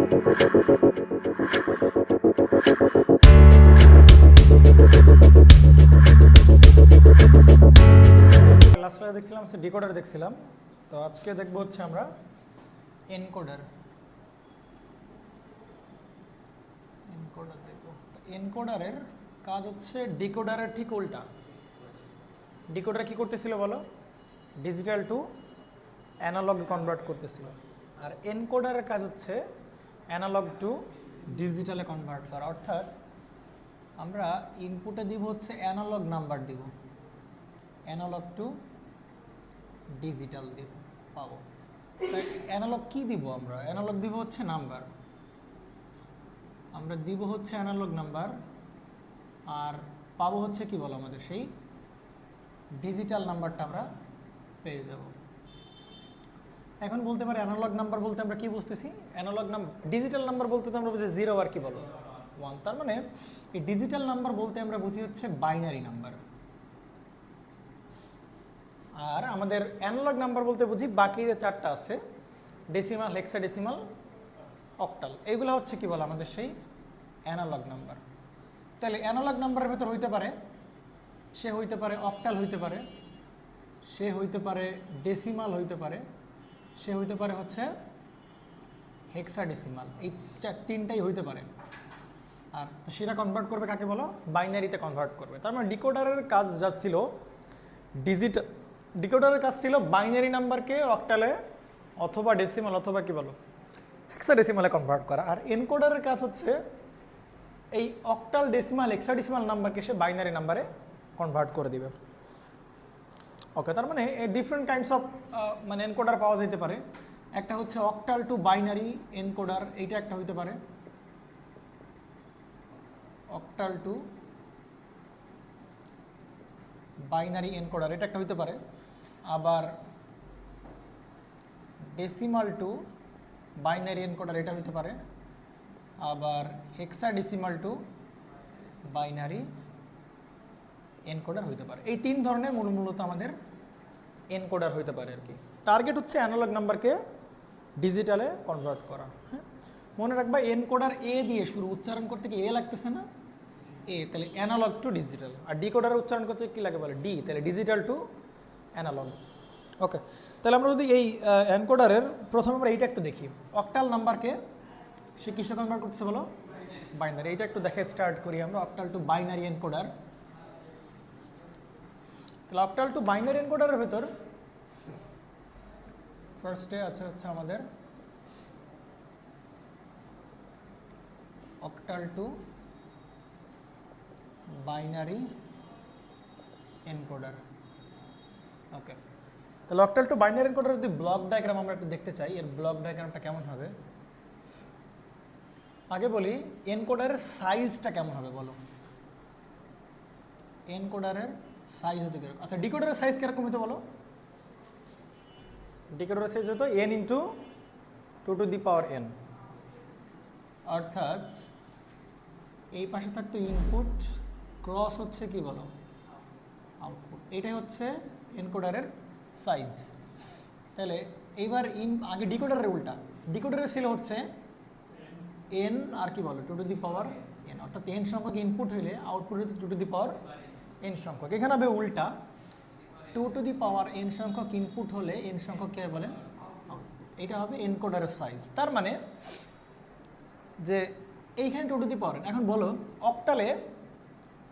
ক্লাসটা দেখছিলাম ডিকোডার দেখছিলাম, তো আজকে দেখবো হচ্ছে আমরা এনকোডার। দেখবো এনকোডারের কাজ হচ্ছে ডিকোডারের ঠিক উল্টা। ডিকোডার কি করতেছিল বলো? ডিজিটাল টু অ্যানালগ কনভার্ট করতেছিল, আর এনকোডারের কাজ হচ্ছে অ্যানালগ টু ডিজিটালে কনভার্ট করা। অর্থাৎ আমরা ইনপুটে দিব হচ্ছে অ্যানালগ নাম্বার দিব, অ্যানালগ টু ডিজিটাল দিব পাবো। অ্যানালগ কি দিব? আমরা অ্যানালগ দিব হচ্ছে নাম্বার, আমরা দিব হচ্ছে অ্যানালগ নাম্বার, আর পাবো হচ্ছে কি বলো আমাদের সেই ডিজিটাল নাম্বারটা আমরা পেয়ে যাব। এখন বলতে পারি অ্যানালগ নাম্বার বলতে আমরা কি বুঝতেছি? অ্যানালগ নাম্বার, ডিজিটাল নাম্বার বলতে তো আমরা বুঝি 0 আর কি বলো 1। তার মানে এই ডিজিটাল নাম্বার বলতে আমরা বুঝি হচ্ছে বাইনারি নাম্বার, আর আমাদের অ্যানালগ নাম্বার বলতে বুঝি বাকি যে 4টা আছে, ডেসিমাল, হেক্সাডেসিমাল, অক্টাল, এইগুলো হচ্ছে কি বলো আমাদের সেই অ্যানালগ নাম্বার। তাহলে অ্যানালগ নাম্বারের ভেতর হইতে পারে, সে হইতে পারে অক্টাল হইতে পারে, সে হইতে পারে ডেসিমাল হইতে পারে, সে হইতে পারে হচ্ছে হেক্সাডেসিমাল, এই 3টাই হইতে পারে। আর সেটা কনভার্ট করবে কাকে বলো? বাইনারিতে কনভার্ট করবে। তার মানে ডিকোডারের কাজ যা ছিল ডিজিটাল, ডিকোডারের কাজ ছিল বাইনারি নাম্বারকে অক্টালে অথবা ডেসিমাল অথবা কি বলো হেক্সাডেসিমালে কনভার্ট করা। আর এনকোডারের কাজ হচ্ছে এই অক্টাল, ডেসিমাল, হেক্সাডেসিমাল নাম্বারকে সে বাইনারি নাম্বারে কনভার্ট করে দিবে। ওকে, তার মানে ডিফারেন্ট কাইন্ডস অফ মানে এনকোডার পাওয়া যেতে পারে। একটা হচ্ছে অক্টাল টু বাইনারি এনকোডার, এইটা একটা হইতে পারে, অক্টাল টু বাইনারি এনকোডার এটা একটা হইতে পারে। আবার ডেসিমাল টু বাইনারি এনকোডার এটা হইতে পারে। আবার হেক্সাডেসিমাল টু বাইনারি এনকোডার হইতে পারে। এই 3 ধরনের মূলত আমাদের এনকোডার হইতে পারে আর কি। টার্গেট হচ্ছে অ্যানালগ নাম্বারকে ডিজিটালে কনভার্ট করা। হ্যাঁ, মনে রাখবা এনকোডার এ দিয়ে শুরু, উচ্চারণ করতে কি এ লাগতেছে না? এ, তাহলে অ্যানালগ টু ডিজিটাল। আর ডিকোডারের উচ্চারণ করতে কি লাগে বলে? ডি, তাহলে ডিজিটাল টু অ্যানালগ। ওকে, তাহলে আমরা যদি এই এনকোডারের প্রথমে আমরা এইটা একটু দেখি, অক্টাল নাম্বারকে সে কিসে কনভার্ট করতেছে বলো? বাইনারি। এইটা একটু দেখে স্টার্ট করি আমরা, অক্টাল টু বাইনারি এনকোডার। তাহলে অক্টাল টু বাইনারি এনকোডারের ভেতর ফার্স্টে আছে হচ্ছে আমাদের অক্টাল টু বাইনারি এনকোডার। ওকে, তাহলে অক্টাল টু বাইনারি এনকোডার যদি ব্লক ডায়াগ্রাম আমরা একটু দেখতে চাই, এর ব্লক ডায়াগ্রামটা কেমন হবে? আগে বলি এনকোডারের সাইজটা কেমন হবে বলো? এনকোডারের সাইজ হতে কিরকম? আচ্ছা, ডিকোডারের সাইজ কিরকম হতো বলো? ডিকোডারের সাইজ হতো n into 2 to the power n, অর্থাৎ এই পাশে থাকতো ইনপুট, ক্রস হচ্ছে কি বলো আউটপুট। এটাই হচ্ছে এনকোডারের সাইজ। তাহলে এইবার আগে ডিকোডারের উল্টা, ডিকোডারের ছিল হচ্ছে n আর কি বলো 2 টু দি পাওয়ার n, অর্থাৎ n সংখ্যক ইনপুট হইলে আউটপুট হইতে 2 টু দি পাওয়ার n সংখ্যক। এখানে হবে উল্টা, 2 টু দি পাওয়ার n সংখ্যক ইনপুট হলে n সংখ্যক কে বলেন আউটপুট। এটা হবে এনকোডারের সাইজ। তার মানে যে এইখানে 2 টু দি পাওয়ার n। এখন বলো অক্টালে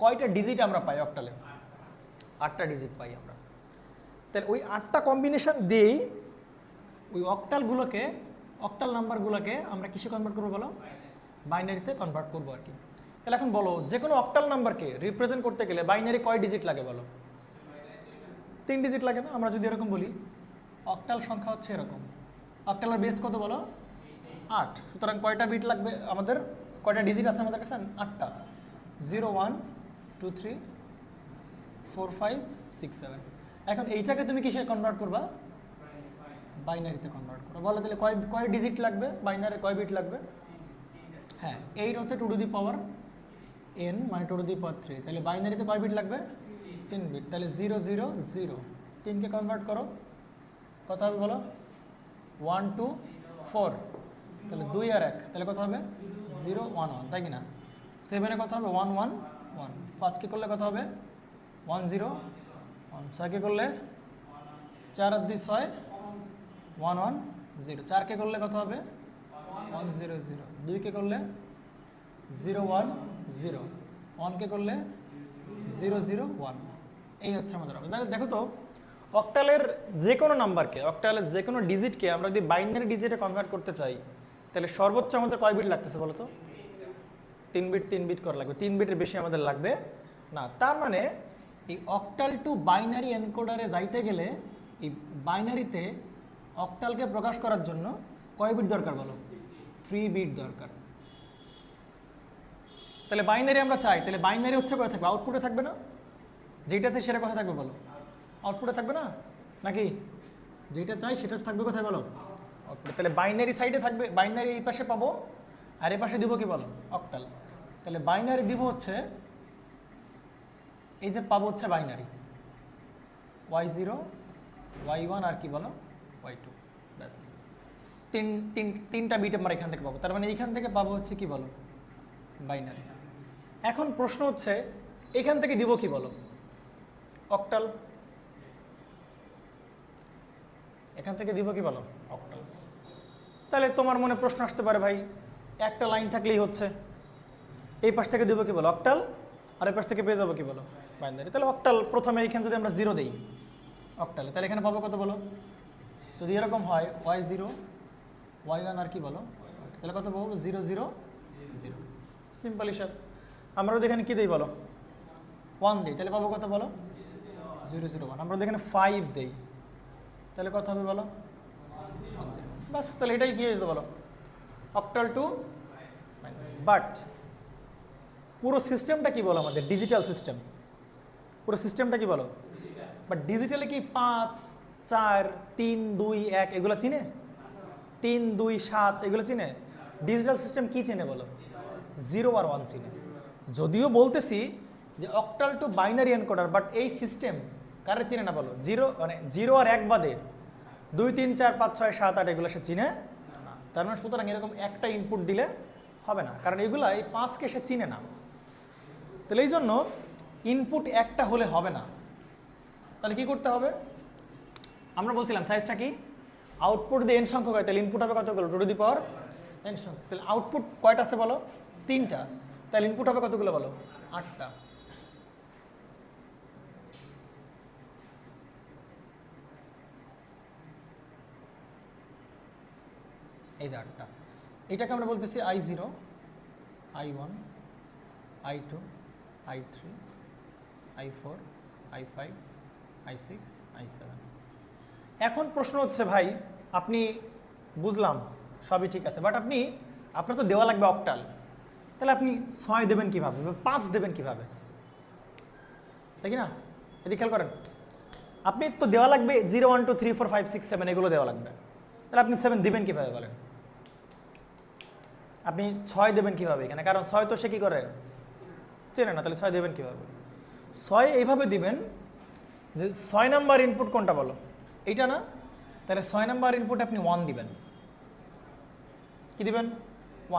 কয়টা ডিজিট আমরা পাই? অক্টালে 8টা ডিজিট পাই আমরা। তাহলে ওই 8টা কম্বিনেশন দিয়েই ওই অক্টালগুলোকে, অক্টাল নাম্বারগুলোকে আমরা কিসে কনভার্ট করবো বলো? বাইনারিতে কনভার্ট করবো আর কি। তাহলে এখন বলো যে কোনো অক্টাল নাম্বারকে রিপ্রেজেন্ট করতে গেলে বাইনারি কয় ডিজিট লাগে বলো? 3 ডিজিট লাগে না? আমরা যদি এরকম বলি অক্টাল সংখ্যা হচ্ছে এরকম, অক্টালের বেস কত বলো? 8। সুতরাং কয়টা বিট লাগবে আমাদের? কয়টা ডিজিট আছে আমাদের কাছে? 8টা। 0 1 2 3 4 5 6 7। এখন এইটাকে তুমি কিসে কনভার্ট করবা? বাইনারিতে কনভার্ট করো। বলো তাহলে কয় ডিজিট লাগবে? বাইনারি কয় বিট লাগবে? হ্যাঁ, 8 হচ্ছে 2 টু দি পাওয়ার n মানে 2 টু দি পাওয়ার 3। তাহলে বাইনারিতে কয় বিট লাগবে? 3 বিট। তাহলে 0 0 0, 3কে কনভার্ট করো, কত হবে বলো? 1 2 4। তাহলে 2 আর 1 তাহলে কত হবে 0 1 1, তাই কি না? 7 কত হবে 1 1 1, 5 কে করলে কত হবে 1 0 1, 6 কে করলে 4 আর 2 6 1 1 0, 4 কে করলে কত হবে 1 0 0, 2 কে করলে 0 1 0, 1 কে করলে 0 0 1। এই হচ্ছে আমাদের হবে। দেখো তো অক্টালের যে কোনো নাম্বারকে, অক্টালের যে কোনো ডিজিটকে আমরা যদি বাইনারি ডিজিটে কনভার্ট করতে চাই তাহলে সর্বোচ্চ আমাদের কয় বিট লাগতেছে বলো তো? 3 বিট 3 বিট করা লাগবে, 3 বিটের বেশি আমাদের লাগবে না। তার মানে এই অক্টাল টু বাইনারি এনকোডারে যাইতে গেলে এই বাইনারিতে অক্টালকে প্রকাশ করার জন্য কয় বিট দরকার বলো? 3 বিট দরকার। তাহলে বাইনারি আমরা চাই, তাহলে বাইনারি হচ্ছে কোথায় থাকবে? আউটপুটে থাকবে না? যেটাতে সেটা কোথায় থাকবে বলো? আউটপুটে থাকবে না নাকি? যেটা চাই সেটা থাকবে কোথায় বলো? আউটপুটে। তাহলে বাইনারি সাইডে থাকবে, বাইনারি এই পাশে পাবো আর এই পাশে দিব কি বলো? অক্টাল। তাহলে বাইনারি দিব হচ্ছে এই যে পাবো হচ্ছে বাইনারি y0 y1 আর কি বলো y2, ব্যাস তিনটা বিট আমরা এখান থেকে পাবো। তার মানে এইখান থেকে পাবো হচ্ছে কি বলো? বাইনারি। এখন প্রশ্ন হচ্ছে এখান থেকে দিব কি বলো? অক্টাল। এখান থেকে দিব কি বলো? অক্টাল। তাহলে তোমার মনে প্রশ্ন আসতে পারে ভাই একটা লাইন থাকলেই হচ্ছে, এই পাশ থেকে দিব কি বলো? অক্টাল, আর এই পাশ থেকে পেয়ে যাবো কি বলো? বাইনারি। তাহলে অক্টাল প্রথমে এইখানে যদি আমরা 0 দিই অক্টালে, তাহলে এখানে পাবো কত বলো? যদি এরকম হয় y0 y1 আর কি বলো? তাহলে কত পাবো? 0 0 0। সিম্পল হিসাব। আমরা যদি এখানে কি দিই বলো? 1 দিই, তাহলে পাবো কত বলো? 0 0 1। আমরা যদি এখানে 5 দিই তাহলে কত হবে বলো? 1 0। বাস, তাহলে এটাই কি হয়েছে বলো? Octal two. বাট পুরো সিস্টেমটা কি বলো আমাদের? Digital system. পুরো সিস্টেমটা কি বলো? বাট ডিজিটালে কি 5 4 3 2 1 এগুলো চিনে? 3 2 7 এগুলো চিনে? ডিজিটাল সিস্টেম কি চিনে বলো? 0 আর 1 চিনে। যদিও বলতেছি যে octal two binary encoder, but এই সিস্টেম কারে চিনে না বলো? 0 মানে 0 আর 1 বাদে 2 3 4 5 6 7 8 এগুলো সে চিনে না। তার মানে সুতরাং এরকম একটা ইনপুট দিলে হবে না, কারণ এগুলা এই 5কে সে চিনে না। তাহলে এই জন্য ইনপুট একটা হলে হবে না। তাহলে কি করতে হবে? আমরা বলছিলাম সাইজটা কি? আউটপুট দিয়ে n সংখ্যক হয়, তাহলে ইনপুট হবে কতগুলো? 2 টু দি পাওয়ার n সংখ্যক। তাহলে আউটপুট কয়টা আছে বলো? 3টা। তাহলে ইনপুট হবে কতগুলো বলো? 8টা। এই যে 8টা। এটাকে আমরা বলতেছি I0 I1 I2 I3 I4 I5 I6 I7। এখন প্রশ্ন হচ্ছে ভাই আপনি বুঝলাম সবই ঠিক আছে, বাট আপনার তো দেওয়া লাগবে অক্টাল, তাহলে আপনি 6 দেবেন কিভাবে, 5 দেবেন কিভাবে? তাই কি না? এদিকে খেয়াল করেন, আপনি তো দেওয়া লাগবে 0 1 2 3 4 5 6 7 এগুলো দেওয়া লাগবে, তাহলে আপনি 7 দিবেন কিভাবে বলেন? আপনি 6 দেবেন কিভাবে এখানে? কারণ 6 তো সে কি করে? চেনে না। তাহলে 6 দেবেন কিভাবে? 6 এইভাবে দিবেন যে 6 নাম্বার ইনপুট কোনটা বলো? এইটা না? তাহলে 6 নাম্বার ইনপুট আপনি 1 দিবেন। কি দিবেন?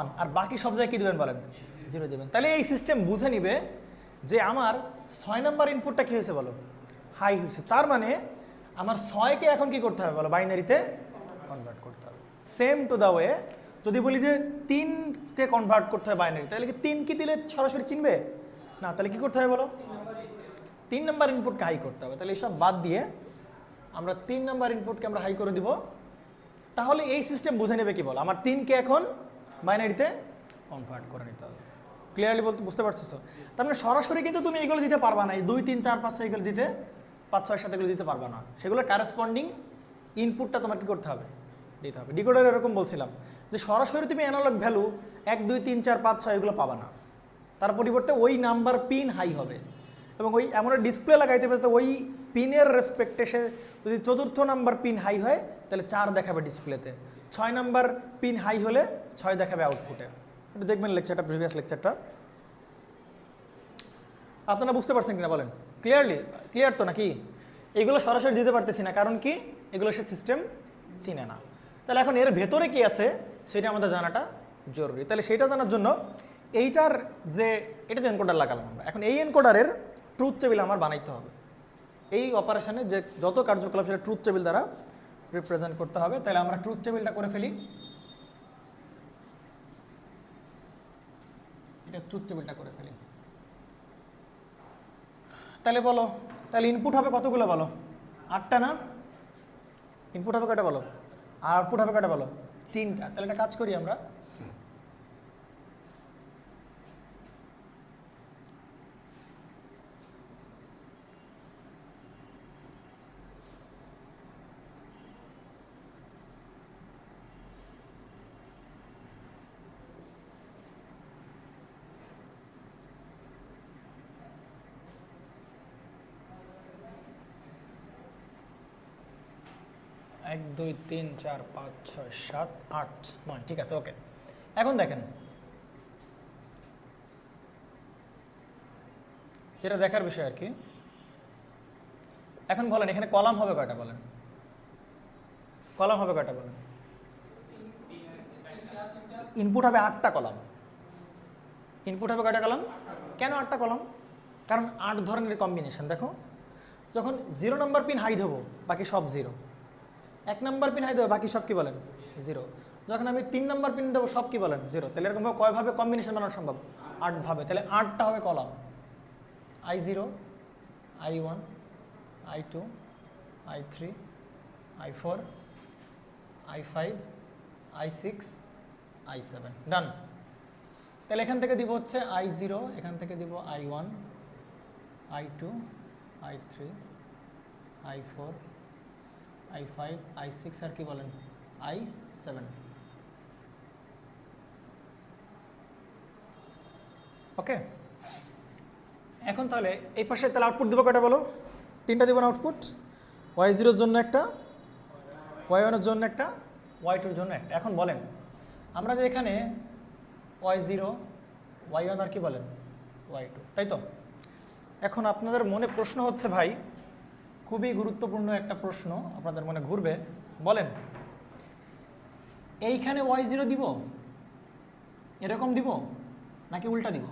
1। আর বাকি সব জায়গায় কি দিবেন বলেন? 0 দিবেন। তাহলে এই সিস্টেম বুঝে নিবে যে আমার 6 নাম্বার ইনপুটটা কি হয়েছে বলো? হাই হয়েছে। তার মানে আমার 6কে এখন কি করতে হবে বলো? বাইনারিতে কনভার্ট করতে হবে। সেম টু দ্য ওয়ে যদি বলি যে 3কে কনভার্ট করতে হবে বাইনারি, তাহলে কি 3 কি দিলে সরাসরি চিনবে না? তাহলে কি করতে হবে বলো? 3 নাম্বার ইনপুটকে হাই করতে হবে। তাহলে এইসব বাদ দিয়ে আমরা 3 নাম্বার ইনপুটকে আমরা হাই করে দিব। তাহলে এই সিস্টেম বুঝে নেবে কি বলো? আমার 3কে এখন বাইনারিতে কনভার্ট করে নিতে হবে। ক্লিয়ারলি বুঝতে পারছো তো? তার মানে সরাসরি কিন্তু তুমি এগুলো দিতে পারবা না। এই 2 3 4 5 6 এগুলো দিতে, 5 6 7 এগুলো দিতে পারবা না। সেগুলো কারেসপন্ডিং ইনপুটটা তোমার কি করতে হবে? দিতে হবে। ডিকোডার এরকম বলছিলাম যে সরাসরি তুমি অ্যানালগ ভ্যালু 1 2 3 4 5 6 এগুলো পাবা না। তার পরিবর্তে ওই নাম্বার পিন হাই হবে এবং ওই এমন ডিসপ্লে লাগাইতে পারছে ওই পিনের রেসপেক্টে সে যদি 4র্থ নাম্বার পিন হাই হয় তাহলে 4 দেখাবে ডিসপ্লেতে, 6 নাম্বার পিন হাই হলে 6 দেখাবে আউটপুটে। একটু দেখবেন লেকচারটা, প্রিভিয়াস লেকচারটা। আপনারা বুঝতে পারছেন কিনা বলেন? ক্লিয়ার তো নাকি? এগুলো সরাসরি দিতে পারতেছি না, কারণ কি? এগুলো সে সিস্টেম চিনে না। তাহলে এখন এর ভেতরে কি আছে সেটা আমাদের জানাটা জরুরি। তাহলে সেটা জানার জন্য এইটার যে এটাতে এনকোডার লাগালাম আমরা, এখন এই এনকোডারের ট্রুথ টেবিল আমার বানাইতে হবে। এই অপারেশনে যে যত কার্যকলাপ সেটা ট্রুথ টেবিল দ্বারা রিপ্রেজেন্ট করতে হবে। তাহলে আমরা ট্রুথ টেবিলটা করে ফেলি। এটা ট্রুথ টেবিলটা করে ফেলি। তাহলে বলো, তাহলে ইনপুট হবে কতগুলো বলো? 8টা না? ইনপুট হবে কয়টা বলো? আর আউটপুট হবে কয়টা বলো? 3টা। তাহলে একটা কাজ করি আমরা, এক দুই তিন চার পাঁচ ছয় সাত আট নয়, ঠিক আছে, ওকে। এখন দেখেন, যেটা দেখার বিষয় আর কি, এখন বলেন এখানে কলাম হবে কয়টা বলেন? কলাম হবে কয়টা বলেন? ইনপুট হবে 8টা কলাম। ইনপুট হবে কয়টা কলাম? কেন 8টা কলাম? কারণ 8 ধরনের কম্বিনেশন। দেখো, যখন 0 নম্বর পিন হাই দেবো বাকি সব 0, 1 নম্বর পিন হাই দেবো বাকি সব কি বলেন? 0। যখন আমি 3 নম্বর পিন দেবো সব কি বলেন? 0। তাহলে এরকমভাবে কয়ভাবে কম্বিনেশন বানানো সম্ভব? 8 ভাবে। তাহলে 8টা হবে column. I0, I1, I2, I3, I4, I5, I6, I7, ডান। তাহলে এখান থেকে দিব হচ্ছে I0, এখান থেকে দিব I1, I2, I3, I4, I5, I6 আর কি বলেন? I7। ওকে, এখন তাহলে এই পাশে তাহলে আউটপুট দেবো কয়টা বলো? 3টা দেবো না আউটপুট? Y0-র জন্য একটা, Y1-এর জন্য একটা, Y2-র জন্য একটা। এখন বলেন, আমরা যে এখানে Y0, Y1 আর কি বলেন? Y2, তাই তো? এখন আপনাদের মনে প্রশ্ন হচ্ছে, ভাই খুবই গুরুত্বপূর্ণ একটা প্রশ্ন আপনাদের মনে ঘুরবে, বলেন এইখানে Y0 দিব, এরকম দিব নাকি উল্টা দিব?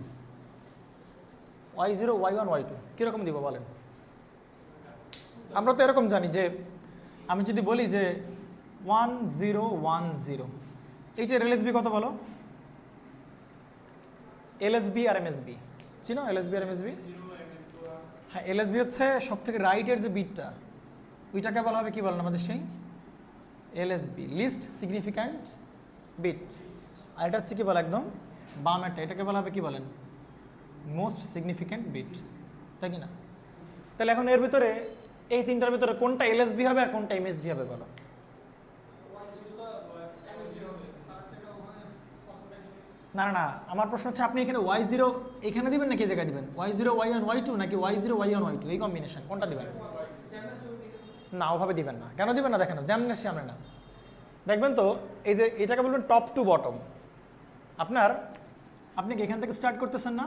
Y0, Y1, Y2 কীরকম দিব বলেন? আমরা তো এরকম জানি যে আমি যদি বলি যে 1 0 1 0, এই যে LSB কত বলো? LSB আর MSB চিনো? LSB আর MSB? হ্যাঁ, LSB হচ্ছে সব থেকে রাইটের যে বিটটা, ওইটাকে বলা হবে কি বলেন আমাদের? সেই LSB, লিস্ট সিগনিফিক্যান্ট বিট। আর এটা হচ্ছে কি বলে একদম বামেরটা, এটাকে বলা হবে কি বলেন? মোস্ট সিগনিফিক্যান্ট বিট, তাই কি না? তাহলে এখন এর ভিতরে এই 3টার ভিতরে কোনটা LSB হবে আর কোনটা MSB হবে বলো? না না না, আমার প্রশ্ন হচ্ছে আপনি এখানে Y0 এখানে দিবেন নাকি এই জায়গায় দিবেন? Y0 Y1 Y2 নাকি Y0 Y1 Y2 এই কম্বিনেশন কোনটা দিবেন? না, ওভাবে দিবেন না। কেন দিবেন না? দেখেন, যেমন সামনে না, দেখবেন তো এই যে এটাকে বলবেন টপ টু বটম। আপনি কি এখান থেকে স্টার্ট করতেছেন না?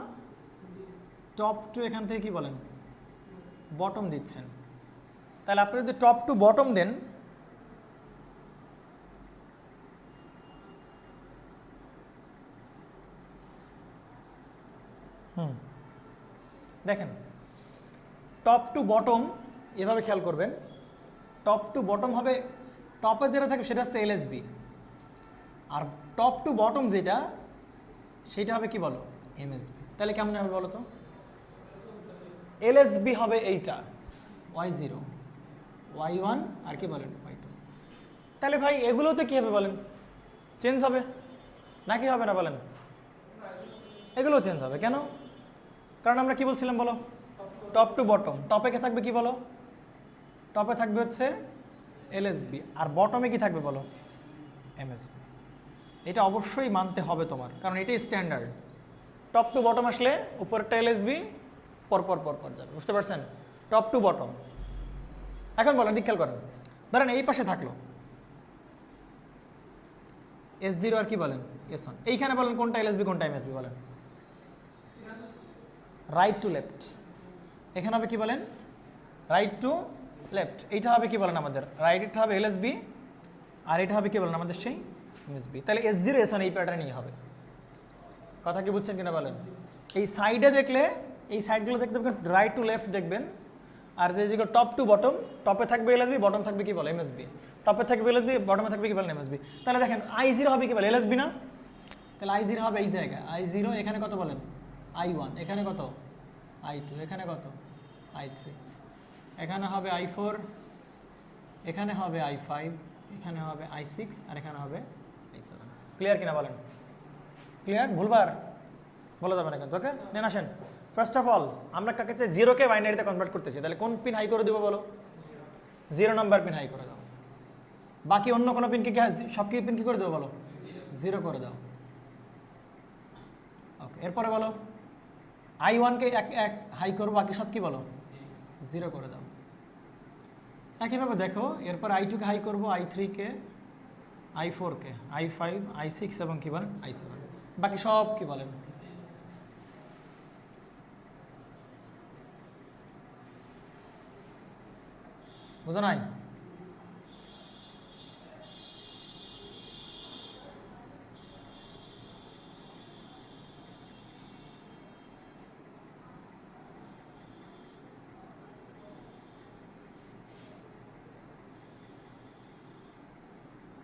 টপ টু এখান থেকে কি বলেন? বটম দিচ্ছেন। তাহলে আপনি যদি টপ টু বটম দেন, দেখেন টপ টু বটম এভাবে খেয়াল করবেন, টপ টু বটম হবে, টপে যেটা থাকে সেটা হচ্ছে LSB, আর টপ টু বটম যেটা সেটা হবে কি বলো? MSB। তাহলে কেমন হবে বলো তো? LSB হবে এইটা Y0, Y1 আর কি বলেন? Y2। তাহলে ভাই এগুলোতে কি হবে বলেন? চেঞ্জ হবে নাকি হবে না বলেন? এগুলো চেঞ্জ হবে। কেন? কারণ আমরা কি বলছিলাম বলো? Top to bottom. টপে কে থাকবে কি বলো? টপে থাকবে হচ্ছে LSB, আর বটমে কি থাকবে বলো? MSB। এটা অবশ্যই মানতে হবে তোমার, কারণ এটাই স্ট্যান্ডার্ড। টপ টু বটম আসলে উপরটা LSB, পরপর পরপর যাবে, বুঝতে পারছেন? Top to bottom. এখন বলেন, খেয়াল করেন, ধরেন এই পাশে থাকলো S0 আর কি বলেন? S1। এইখানে বলেন কোনটা LSB কোনটা MSB বলেন? Right to left. এখানে হবে কি বলেন? Right to left. এইটা হবে কি বলেন আমাদের? রাইট, এটা হবে LSB, আর এটা হবে কি বলেন আমাদের? সেই এমএসবি। তাহলে S0 S1 এই প্যাটার্নই হবে। কথা কি বুঝছেন কিনা বলেন? এই সাইডে দেখলে এই সাইডগুলো দেখতে পাবেন রাইট টু লেফট দেখবেন, আর যেগুলো টপ টু বটম, টপে থাকবে এলএসবি, বটম থাকবে কি বলে এমএসবি, টপে থাকবে এলএসবি, বটমে থাকবে কি বলেন এমএসবি। তাহলে দেখেন I0 হবে কি বলে এলএসবি না, তাহলে I0 হবে এই জায়গায় I0, এখানে কত বলেন I1, এখানে কত I2, এখানে কত I3, এখানে হবে I4, এখানে হবে I5, এখানে হবে I6, আর এখানে হবে I7। ক্লিয়ার কিনা বলেন? ক্লিয়ার? ভুলবার বলা যাবে না কিন্তু। ওকে, নেন আসেন। ফার্স্ট অফ অল আমরা কাকে চাই, জিরোকে বাইনারিতে কনভার্ট করতেছি, তাহলে কোন পিন হাই করে দেবো বলো? 0 নাম্বার পিন হাই করে দাও। বাকি অন্য কোনো পিন কি সব কি পিন কি করে দেবো বলো? 0 করে দাও। ওকে, এরপরে বলো I1কে এক হাই করবো, বাকি সব কি বলো? 0 করে দাও। একইভাবে দেখো এরপর I2কে হাই করবো, I3কে, I4কে, I5, I6 এবং কি বলেন I7, বাকি সব কি বলেন? বুঝো নাই?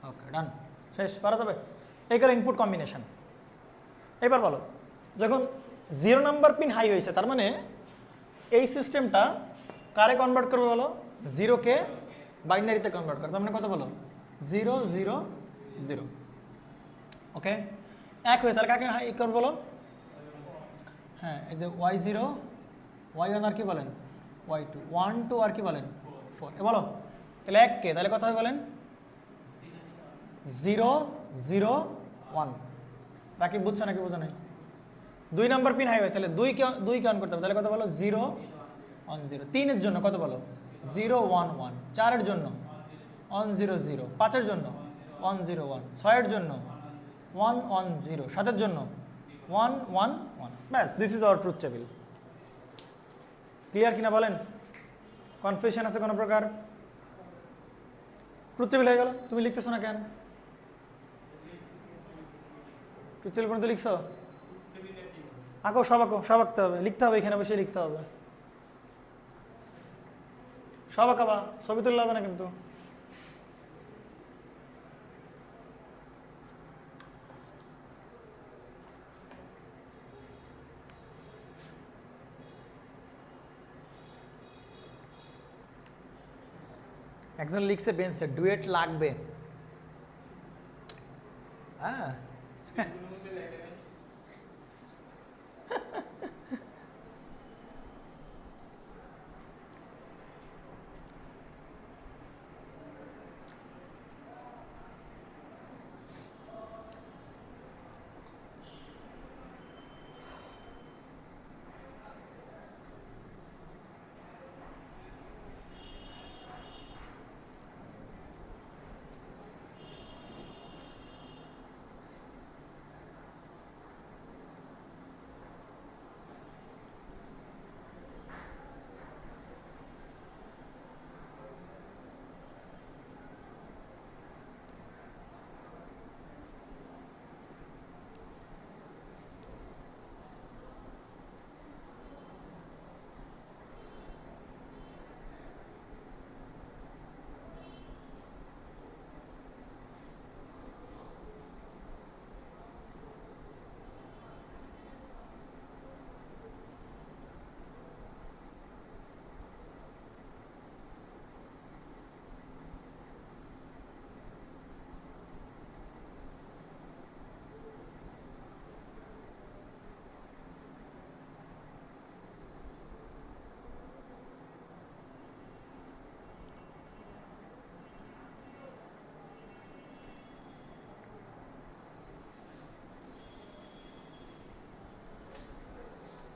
ওকে, ডান, শেষ, পারা যাবে। এই করে ইনপুট কম্বিনেশন। এবার বলো, যখন 0 নাম্বার পিন হাই হয়েছে, তার মানে এই সিস্টেমটা কারে কনভার্ট করবে বলো? 0কে বাইনারিতে কনভার্ট করবে। তার মানে কত বলো? 0 0 0। ওকে, এক হয়ে তাহলে কাকে হাই করবে বলো? হ্যাঁ, এই যে Y0, Y1 আর কি বলেন Y2, 1 2 আর কি বলেন 4। এ বলো তাহলে এককে, তাহলে কত হবে বলেন? 0 0 1। বাকি বুঝছো নাকি বুঝো নাই? 2 নাম্বার পিন হাই হয়, তাহলে 2কে অন করতে হবে, তাহলে কত বলো? 0 1 0। 3 এর জন্য কত বলো? 0 1 1। 4 এর জন্য 1 0 0। 5 এর জন্য 1 0 1। 6 এর জন্য 1 1 0। 7 এর জন্য 1 1 1। ব্যাস, this is hour truth table. Clear কিনা বলেন? কনফিউশন আছে কোনো প্রকার? ট্রুথ টেবিল হয়ে গেল। তুমি লিখতেছো না কেন? ট্রুথ টেবিল পর্যন্ত লিখছো? আঁকো, সব আঁকো, সব আঁকতে হবে, লিখতে হবে, এখানে বসে লিখতে হবে, সব আঁকাবা, ছবি তুললে হবে না কিন্তু। একজন লিখছে বেঞ্চে ডুয়েট লাগবে। হ্যাঁ,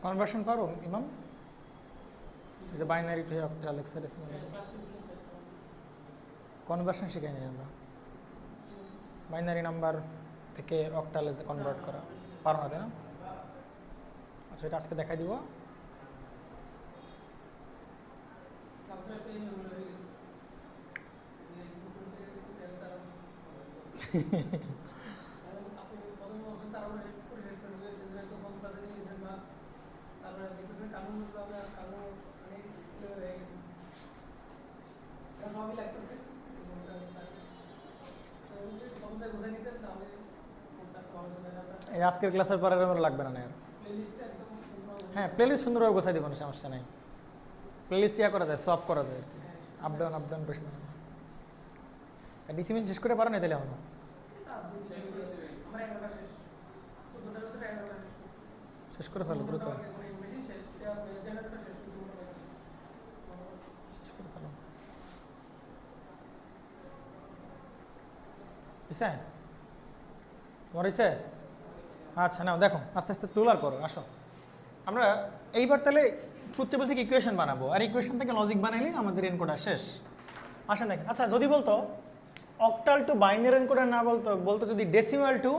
কনভার্সন পারো ইমাম? যে binary two octal hexadecimal conversion শিখাই নি আমরা। বাইনারি নাম্বার থেকে অক্টালে কনভার্ট করা পারো না, তাই না? আচ্ছা, এটা আজকে দেখাই দিব। এই আজকের ক্লাসের পরে আমার লাগবে না আর। হ্যাঁ, প্লেলিস্ট সুন্দরভাবে গোছাই দেবো, সমস্যা নেই। প্লেলিস্ট ইয়া করা যায়, সোয়াপ করা যায়, আপ ডাউন বেশি না। ডিসিমিন শেষ করে পারো না তাহলে আমার শেষ করে ফেলো দ্রুত, শেষ করে ফেলো। হয়েছে তোমার? হয়েছে? আচ্ছা নাও দেখো, আস্তে আস্তে তোলার করো। আসো আমরা এইবার তাহলে ট্রুথ টেবিল থেকে ইকুয়েশন বানাবো, আর ইকুয়েশন থেকে লজিক বানাইলে আমাদের এনকোডার শেষ। আসেন দেখেন। আচ্ছা যদি বলতো অক্টাল টু বাইনারি এনকোডার না বলতো যদি ডেসিমাল টু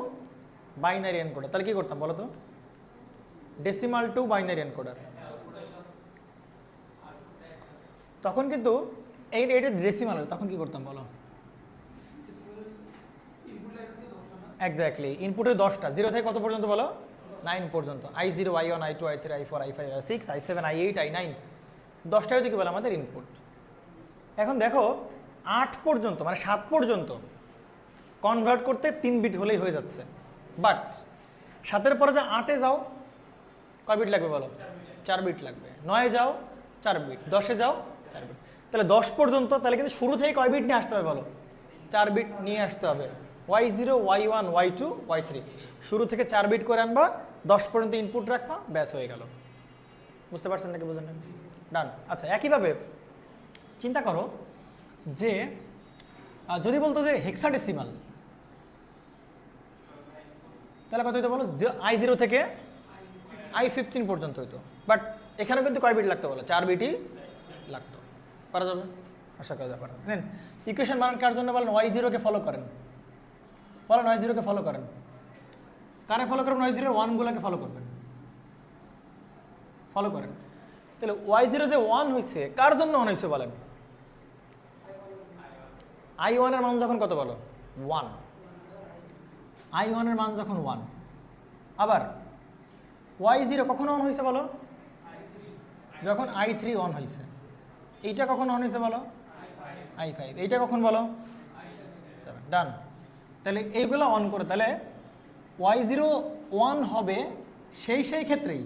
বাইনারি এনকোডার, তাহলে কি করতাম বলো তো? ডেসিমাল টু বাইনারি এনকোডার, তখন কিন্তু এইটা ডেসিমাল হয়, তখন কি করতাম বলো? এক্স্যাক্টলি, ইনপুটের 10টা, 0 থেকে কত পর্যন্ত বলো? 9 পর্যন্ত। I0, I1, I2, I3, I4, I5, I6, I7, I8, I9, 10টা হচ্ছে কি বলে আমাদের ইনপুট। এখন দেখো 8 পর্যন্ত মানে 7 পর্যন্ত কনভার্ট করতে 3 বিট হলেই হয়ে যাচ্ছে, বাট 7-এর পরে যে 8-এ যাও কয় বিট লাগবে বলো? 4 বিট লাগবে। 9-এ যাও 4 বিট, 10-এ যাও 4 বিট। তাহলে 10 পর্যন্ত তাহলে কিন্তু শুরু থেকে কয় বিট নিয়ে আসতে হবে বলো? 4 বিট নিয়ে আসতে হবে। Y0, Y1, Y2, Y3 শুরু থেকে 4 বিট করে আনবা, 10 পর্যন্ত ইনপুট রাখবা, ব্যাস হয়ে গেল। বুঝতে পারছেন নাকি বুঝেন না? ডান। আচ্ছা একইভাবে চিন্তা করো যে যদি বলতো যে হেক্সাডেসিমাল, তাহলে কত হইতো বলো? I0 থেকে I15 পর্যন্ত হইতো, বাট এখানে কিন্তু কয় বিট লাগতো বলো? 4 বিটই লাগতো। পারা যাবে? আশা করা যাবে। নেন ইকুয়েশন বানান কার জন্য বলেন? Y0 কে ফলো করেন, বলেন Y0 কে ফলো করেন। কারে ফলো করবেন? Y0 1 গুলোকে ফলো করবেন, ফলো করেন। তাহলে Y0 যে 1 হয়েছে, কার জন্য 1 হয়েছে বলেন? I1 এর মান যখন কত বলো? 1। I1 এর মান যখন 1, আবার Y0 কখন 1 হয়েছে বলো? যখন I3 1 হয়েছে। এইটা কখন 1 হয়েছে বলো? I5। এইটা কখন বলো? 7। ডান। তাহলে এইগুলো অন করে, তাহলে Y0 1 হবে সেই ক্ষেত্রেই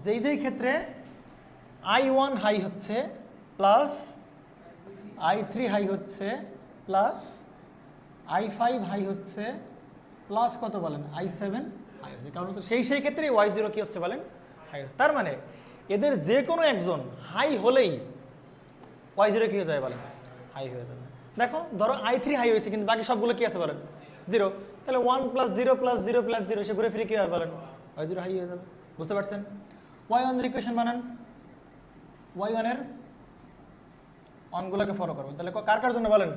যেই ক্ষেত্রে I1 হাই হচ্ছে প্লাস I3 হাই হচ্ছে প্লাস I5 হাই হচ্ছে প্লাস কত বলেন? I7 হাই হচ্ছে। কারণ তো সেই ক্ষেত্রে Y0 কি হচ্ছে বলেন? হাই হচ্ছে। তার মানে এদের যে কোনো একজন হাই হলেই Y0 কি হয়ে যাবে বলেন? হাই হয়ে যাবে। দেখো ধরো I3 হাই হয়েছে কিন্তু বাকি সবগুলো কি আছে বলেন? 0। তাহলে 1 + 0 + 0 + 0 সে ঘুরে ফিরে কি হবে বলেন? Y0 হাই হয়ে যাবে। বুঝতে পারছেন? Y1 এর ইকুয়েশন বানান। Y1 এর অনগুলোকে ফলো করবো। তাহলে কার কার জন্য বলেন?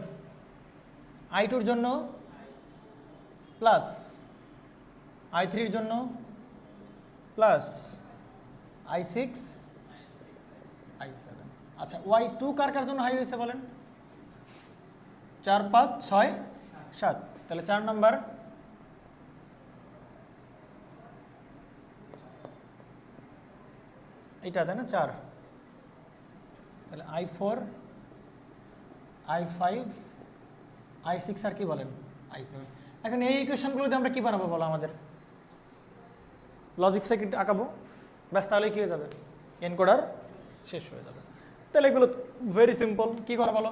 I2 এর জন্য প্লাস I3 এর জন্য প্লাস I6, I7। আচ্ছা Y2 কার কার জন্য হাই হয়েছে বলেন? 4, 5, 6, 7। তাহলে 4 নাম্বার এইটা, তাই না? 4। তাহলে I4, I5, I6 আর কি বলেন? I7। এখন এই ইকুয়েশনগুলোতে আমরা কি বানাবো বলো? আমাদের লজিক সার্কিট আঁকাবো, ব্যাস তাহলে কি হয়ে যাবে? এনকোডার শেষ হয়ে যাবে। তাহলে এগুলো ভেরি সিম্পল। কি করা বলো?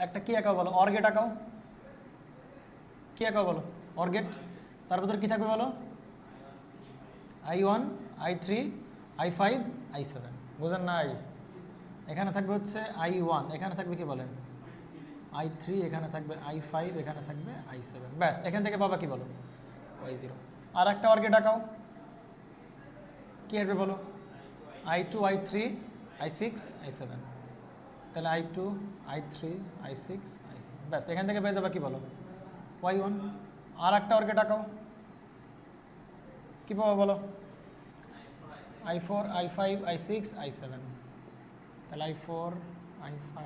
একটা কি আঁকাও বলো? অর গেট আঁকাও। কি আঁকাও বলো? OR gate. তার ভিতরে কি থাকবে বলো? I1, I3, I5, I7। বুঝেন নাই? এখানে থাকবে হচ্ছে I1, এখানে থাকবে কি বলেন? I3, এখানে থাকবে I5, এখানে থাকবে I7। ব্যাস এখান থেকে পাবা কি বলো? Y0। আর একটা অর গেট আঁকাও। কি আসবে বলো? I2, I3, I6, I7। তাহলে I2, I3, I6, I7। ব্যাস এখান থেকে পেয়ে যাবে কি বলো? Y1। আর একটা অর গেট আঁকাও। কি পাবো বলো? I4, I5, I6, I7। তাহলে I4, I5,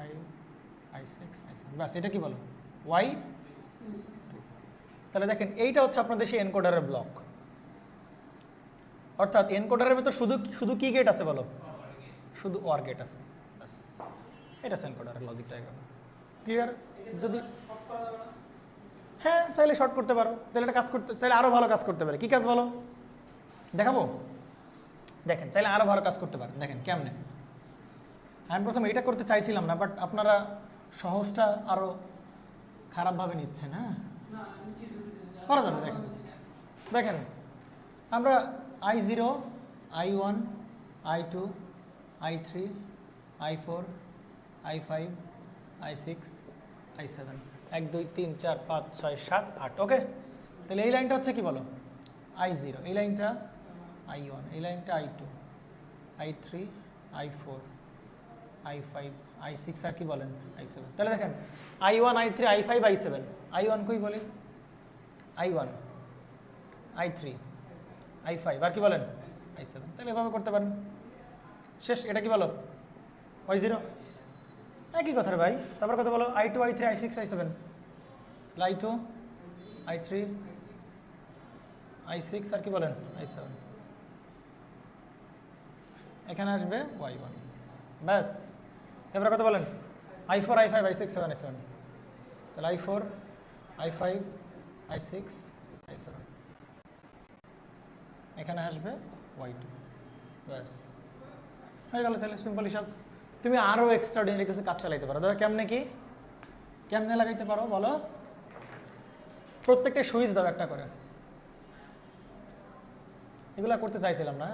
I6, I7। ব্যাস এটা কি বলো? Y2। তাহলে দেখেন এইটা হচ্ছে আপনাদের সেই এনকোডারের ব্লক। অর্থাৎ এনকোডারের ভিতর শুধু কি গেট আছে বলো? শুধু অর গেট আছে। ব্যাস এটা এনকোডারের লজিক ডায়াগ্রাম। ক্লিয়ার? যদি হ্যাঁ চাইলে শর্ট করতে পারো, তাহলে একটা কাজ করতে চাইলে আরও ভালো কাজ করতে পারে। কী কাজ বলো, দেখাবো? দেখেন চাইলে আরও ভালো কাজ করতে পারেন, দেখেন কেমনে। আমি প্রথমে এটা করতে চাইছিলাম না, বাট আপনারা সহজটা আরও খারাপভাবে নিচ্ছেন। হ্যাঁ করা যাবে। দেখেন দেখেন আমরা I0, I1, I2, I3, I4, I5, I6, I7, 1 2 3 4 5 6 7 8। ওকে, তাহলে এই লাইনটা হচ্ছে কি বলো, I0, এই লাইনটা I1, এই লাইনটা I2, I3, I4, I5, I6 আর কি বলেন I7। তাহলে দেখেন I1, I3, I5, I7। I1 কই বলি, I1, I3, I5 আর কি বলেন I7। তাহলে এভাবে করতে পারেন, শেষ। এটা কি বলো Y0, একই কথা রে ভাই। তারপর কত বলো I2, I3, I6, I7। I2, I3, I6 আর কি বলেন I7। এখানে আসবে Y1, ব্যাস। এবার কত বলেন I4, I5, I6, 7, I7। তাহলে I4, I5, I6, I7, এখানে আসবে Y2, ব্যাস হয়ে গেল। তাহলে সিম্পল হিসাব। তুমি আরও এক্সট্রাঅর্ডিনারি কিছু কাজ চালাইতে পারো। ধরো কেমনে, কি কেমনে লাগাইতে পারো বলো? প্রত্যেকটা সুইচ দাও একটা করে। এগুলা করতে চাইছিলাম না।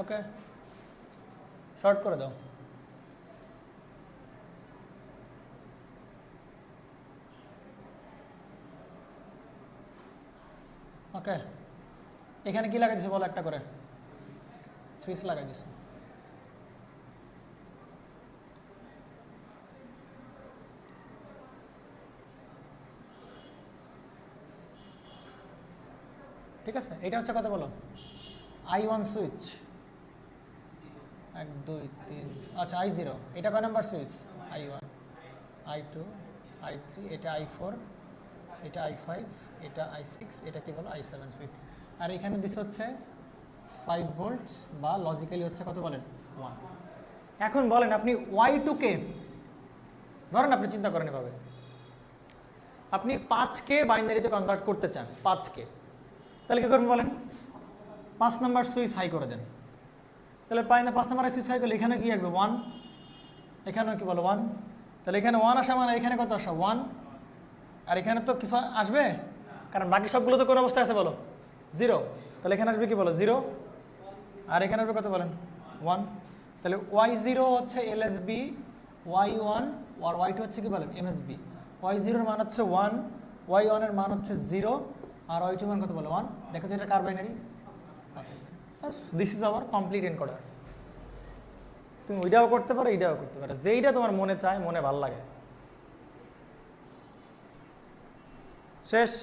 ওকে, শর্ট করে দাও। ওকে, এখানে কি লাগাই দিছে বলো একটা করে? সুইচ লাগাই দিছে। ঠিক আছে, এটা হচ্ছে কথা বলো I1 সুইচ, 1 2 3। আচ্ছা I0, এটা কয় number switch? I1, I2, I3, এটা I4, এটা I5, এটা I6, এটা কি বলো I7 সুইচ। আর এখানে দিস হচ্ছে 5 ভোল্ট বা লজিক্যালি হচ্ছে কত বলেন 1। এখন বলেন আপনি Y2কে ধরেন, আপনি চিন্তা করেন এভাবে, আপনি 5কে বাইনারিতে কনভার্ট করতে চান, 5কে, তাহলে কি করবেন বলেন? 5 নাম্বার সুইচ হাই করে দেন। তাহলে পাই না 5 নাম্বার সুইচ হাই করলে এখানে কি আসবে 1, এখানেও কি বলো 1। তাহলে এখানে 1 আসা মানে এখানে কত আসা 1, আর এখানে তো কিছু আসবে, কারণ বাকি সবগুলো তো কোন অবস্থায় আছে বলো 0। তাহলে এখানে আসবে কি বলো 0, আর এখানে আসবে কত বলেন 1। তাহলে Y0 হচ্ছে LSB, Y1 আর Y2 হচ্ছে কি বলেন MSB। Y0 এর মান হচ্ছে 1, Y1 এর মান হচ্ছে 0, আর Y2 মান কত বলো 1। দেখো তো এটা কার বাইনারি? আচ্ছা, বাস this is our complete encoder. তুমি ওইটাও করতে পারো, এইটাও করতে পারো, যেইটা তোমার মনে চায়, মনে ভাল লাগে। শেষ।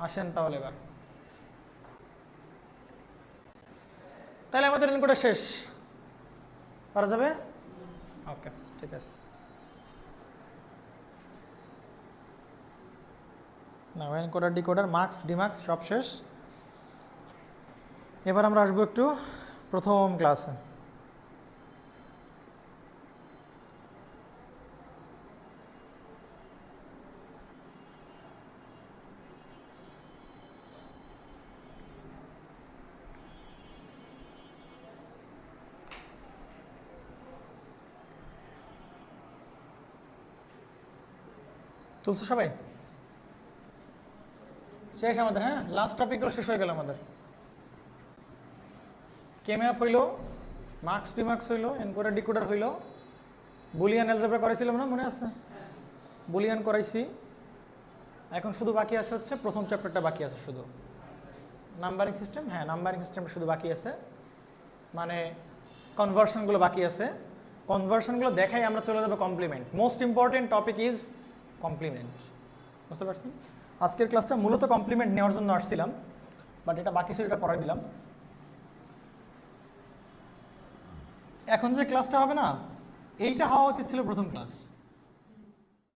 আসেন তাহলে এবার, তাহলে আমাদের এনকোডার শেষ, পারা যাবে? ওকে, ঠিক আছে। না, এনকোডার ডিকোডার মার্কস ডিমার্কস সব শেষ। এবার আমরা আসবো একটু প্রথম ক্লাসে। চলছে সবাই? শেষ আমাদের, হ্যাঁ লাস্ট টপিকগুলো শেষ হয়ে গেল আমাদের। কেম্যাপ হইলো, মার্কস ডিমার্কস হইলো, এনকোডার ডিকোডার হইলো, বুলিয়ান অ্যালজেব্রা করাইছিলাম না, মনে আছে? বুলিয়ান করাইছি। এখন শুধু বাকি আছে হচ্ছে প্রথম চ্যাপ্টারটা বাকি আছে শুধু, নাম্বারিং সিস্টেম। হ্যাঁ, নাম্বারিং সিস্টেমটা শুধু বাকি আছে, মানে কনভার্সনগুলো বাকি আছে। কনভার্সনগুলো দেখাই আমরা চলে যাবো complement. Most important topic is complement, বুঝতে পারছেন? আজকের ক্লাসটা মূলত কমপ্লিমেন্ট নেওয়ার জন্য আসছিলাম, বাট এটা বাকি ছিল, এটা পড়াই দিলাম। এখন যে ক্লাসটা হবে না, এইটা হওয়া উচিত ছিল প্রথম ক্লাস।